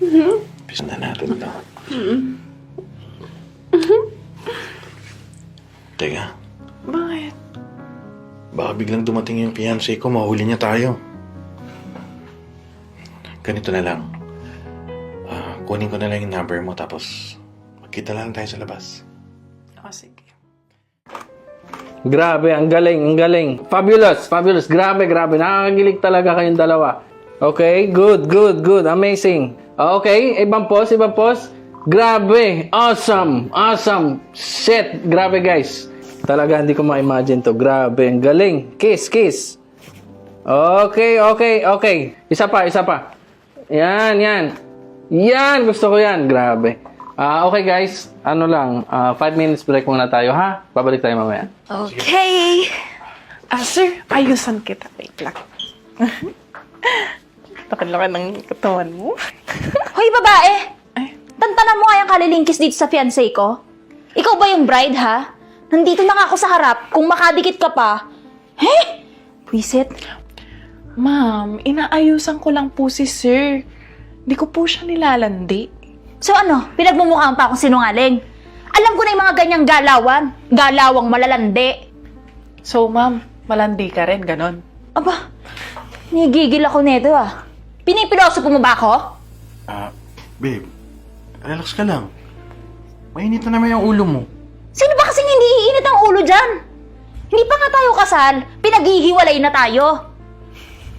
Umpisa na natin ito. Teka, Bakit? baka biglang dumating yung fiancé ko, mahuli niya tayo. Ganito na lang. Kunin ko na lang yung number mo, tapos magkita lang tayo sa labas. O, sige. Grabe, ang galing, ang galing. Fabulous, fabulous. Grabe, grabe. Nakakagilig talaga kayong dalawa. Okay, good, good, good. Amazing. Okay, ibang pose, ibang pose. Grabe, awesome, awesome. Shit, grabe guys. Talaga hindi ko ma-imagine to. Grabe, ang galing. Kiss, kiss. Okay, okay, okay. Isa pa, isa pa. Yan, yan. Yan, gusto ko yan. Grabe. Okay guys, ano lang, 5 minutes break muna tayo ha? Babalik tayo mamaya. Okay. Sir, ayusan kita. Wait lang. Laki-laki ng katawan mo. Hoy, babae! Ay. Tantanan mo nga yung kalilingkis dito sa fiancé ko. Ikaw ba yung bride, ha? Nandito na nga ako sa harap. Kung makadikit ka pa. Wisit. Ma'am, inaayusan ko lang po si sir. Hindi ko po siya nilalandi. So ano, pinagmumukhaan pa akong sinungaling. Alam ko na yung mga ganyang galawan. Galawang malalandi. So, ma'am, malandi ka rin, ganon. Aba, nigigil ako nito ah. Pinipiloso mo ba ako? Babe, relax ka lang. Mainit na naman yung ulo mo. Sino ba kasing hindi iinit ang ulo dyan? Hindi pa nga tayo kasal. Pinaghihiwalay na tayo.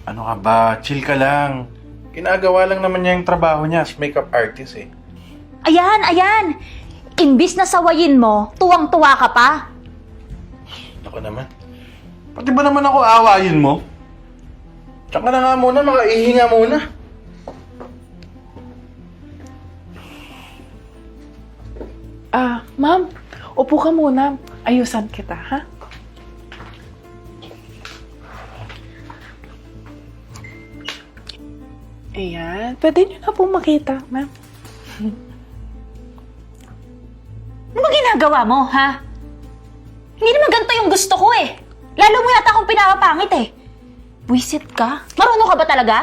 Ano ka ba? Chill ka lang. Ginagawa lang naman niya yung trabaho niya as makeup artist eh. Ayan, ayan. Imbis na sawayin mo, tuwang-tuwa ka pa. Ako naman. Pati ba naman ako aawayin mo? Tsaka na nga muna, makaihinga muna. Ma'am, upo ka muna. Ayusan kita, ha? Ayan. Pwede niyo na po makita, ma'am. Ano ba ginagawa mo, ha? Hindi naman ganito yung gusto ko eh. Lalo mo yata akong pinapapangit eh. Buisit ka? Marunong ka ba talaga?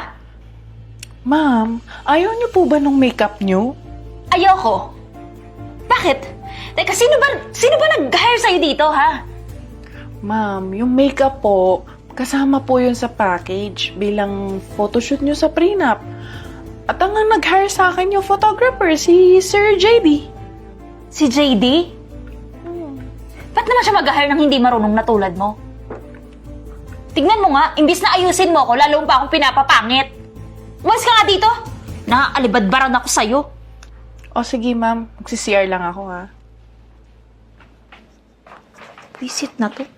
Ma'am, ayaw niyo po ba nung makeup niyo? Ayoko. Bakit? Teka, sino ba nag-hire sa'yo dito, ha? Ma'am, yung makeup po, kasama po yun sa package bilang photoshoot niyo sa prenup. At ang nag-hire sa akin yung photographer, si Sir JD. Si JD? Ba't naman siya mag-hire ng hindi marunong na tulad mo? Tignan mo nga, imbis na ayusin mo ako, lalo pa akong pinapapangit. Umalis ka nga dito. Nakaalibadbaran ako sa'yo. O sige ma'am, magsi-CR lang ako ha. Visit na to.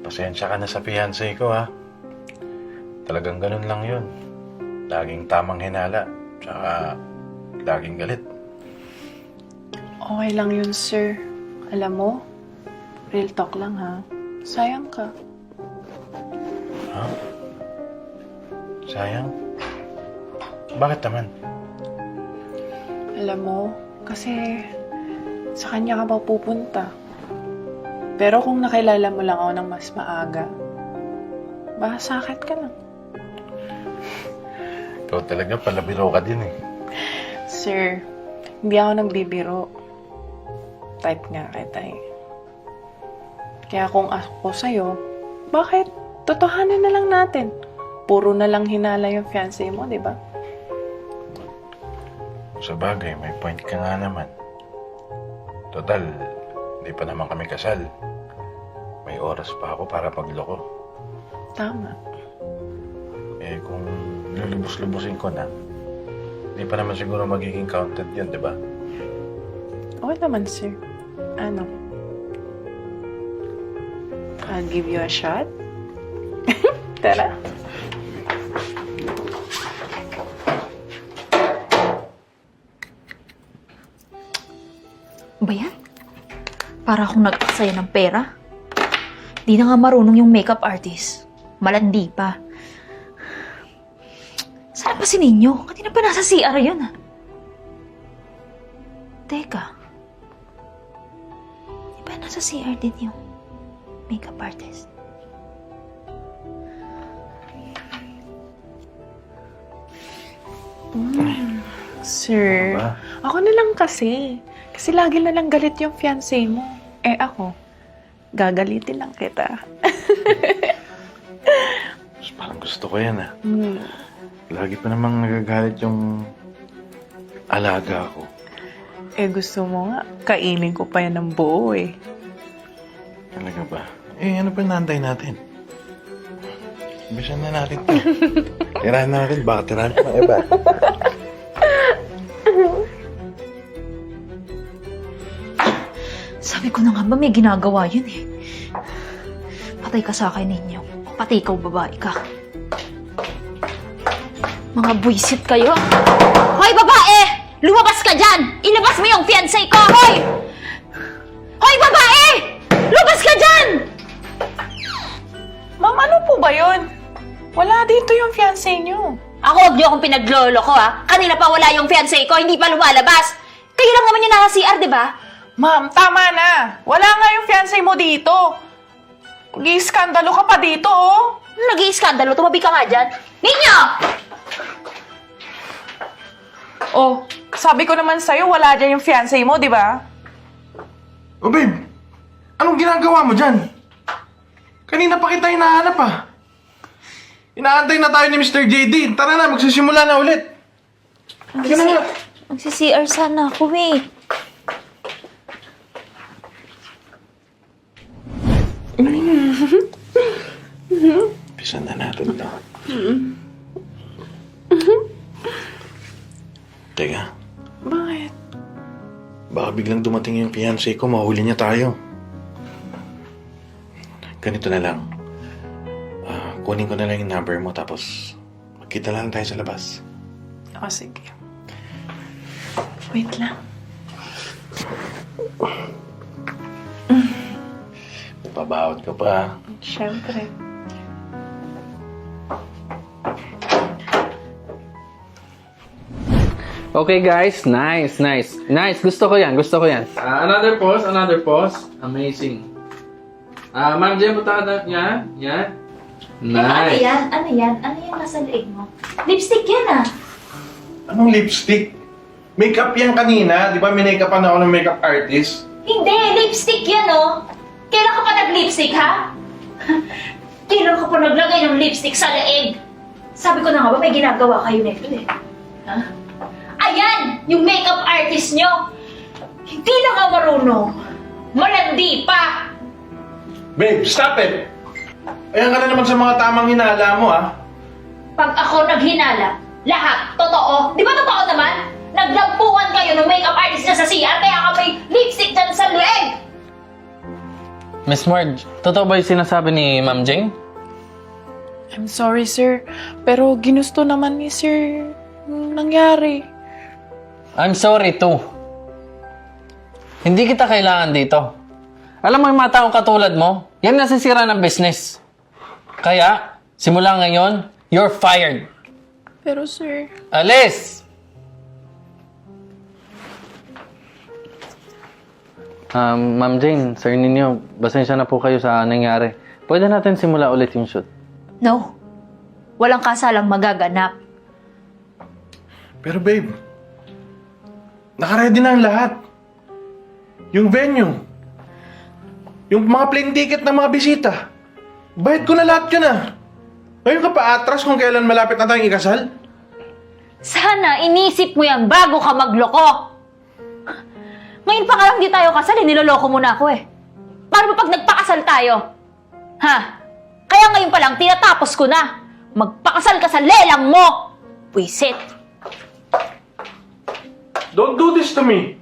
Pasensya ka na sa fiancé ko ha. Talagang ganun lang yun. Laging tamang hinala. Tsaka laging galit. Okay lang yun, sir. Alam mo, real talk lang ha. Sayang ka. Ha? Sayang? Bakit naman? Alam mo, kasi sa kanya ka pa pupunta. Pero kung nakilala mo lang ako ng mas maaga, baka sakit ka lang. Ikaw talaga palabiro ka din eh. Sir, hindi ako nagbibiro. Type nga kita eh. Kaya kung ako sa'yo, bakit? Totohanin na lang natin. Puro na lang hinala yung fiancé mo, di ba? Sa bagay, may point ka nga naman. Total, hindi pa naman kami kasal. May oras pa ako para magloko. Tama. Eh kung lulubos-lubusin ko na, hindi pa naman siguro magiging counted yun, di ba? Okay naman, sir. Ano? I'll give you a shot. Tara. Ba yan? Para akong nag-aksaya ng pera. Di na nga marunong yung makeup artist. Malandi pa. Saan pa si Ninyo? Kanina pa nasa CR yun, ha? Teka. Di ba nasa CR din yung makeup artist? Sir, Ba? ako na lang kasi. Kasi lagi na lang galit yung fiancé mo. Eh ako, gagalitin lang kita. Parang gusto ko yan, ah. Hmm. Lagi pa namang nagagalit yung alaga ko. Eh gusto mo nga, kainin ko pa yan ng buo eh. Talaga ba? Eh, ano pa naantay natin? Ibisan na natin to. Tirahan na natin. Baka tirahan pa ng iba. Sabi ko na nga ba may ginagawa yun eh. Patay ka sa akin ninyo. Pati ikaw babae ka. Mga buwisit kayo. Hoy babae! Lumabas ka dyan! Ilabas mo yung fiancé ko! Hoy! Hoy babae! Lumabas ka dyan! Ma'am, ano po ba yun? Wala dito yung fiancé niyo. Ako, huwag niyo akong pinaglolo ko ha. Kanina pa wala yung fiancé ko, hindi pa lumalabas. Kayo lang naman yung nasa CR, di ba? Ma'am, tama na. Wala nga yung fiancé mo dito. Nag-iiskandalo ka pa dito, oh. Nag-iiskandalo, tumabi ka nga dyan. Ninyo! Oh, sabi ko naman sa'yo, wala dyan yung fiancé mo, di ba? Oh, babe! Anong ginagawa mo dyan? Kanina pa kita hinahanap, ah. Inaantay na tayo ni Mr. JD. Tara na, magsisimula na ulit. Sige na nga. Magsi-CR sana ako eh. Pisan na natin to. Teka, Bakit? baka biglang dumating yung fiancé ko, mahuli niya tayo. Ganito na lang. Kunin ko na lang yung number mo, tapos magkita lang tayo sa labas. Oh, sige. Wait lang. Pabawat ka pa. Siyempre. Okay guys, nice, nice. Nice, gusto ko yan, gusto ko yan. Another pose, another pose. Amazing. Ma'am Jem, punta ka yan. Yan. Ano Nice. yan? Ano yan? Ano yung nasa leeg mo? Lipstick yan ah. Anong lipstick? Makeup yan kanina. Di ba minake-upan ako ng makeup artist? Hindi, lipstick yan oh. Kailan ka pa nag-lipstick ha? Kailan ka pa naglagay ng lipstick sa leeg? Sabi ko na nga ba may ginagawa kayo nito eh. Ha? Ayan! Yung makeup artist nyo! Hindi na nga marunong. Malandi pa! Babe, stop it! Ayan ka na naman sa mga tamang hinala mo, ah. Pag ako naghinala, lahat totoo. Di ba totoo naman? Naglampuan kayo ng makeup artist na sa CR kaya ka may lipstick dyan sa leeg! Miss Marge, totoo ba yung sinasabi ni Ma'am Jane? I'm sorry, sir. Pero ginusto naman ni sir yung nangyari. I'm sorry too. Hindi kita kailangan dito. Alam mo yung mga taong katulad mo, yan nasisira ng business. Kaya, simula ngayon, you're fired. Pero sir, Alis! Ma'am Jane, Sir Ninyo, pasensya na po kayo sa nangyari. Pwede natin simula ulit yung shoot. No. Walang kasalang magaganap. Pero babe, nakaready na ang lahat. Yung venue. Yung mga plane ticket ng mga bisita. Bayad ko na lahat yun, ah. Ngayon ka pa atras kung kailan malapit na tayong ikasal? Sana inisip mo yan bago ka magloko. Ngayon pa nga lang di tayo kasal, niloloko mo na ako eh. Paano ba pag nagpakasal tayo? Ha? Kaya ngayon pa lang, tinatapos ko na. Magpakasal ka sa lelang mo! Puisit! Don't do this to me.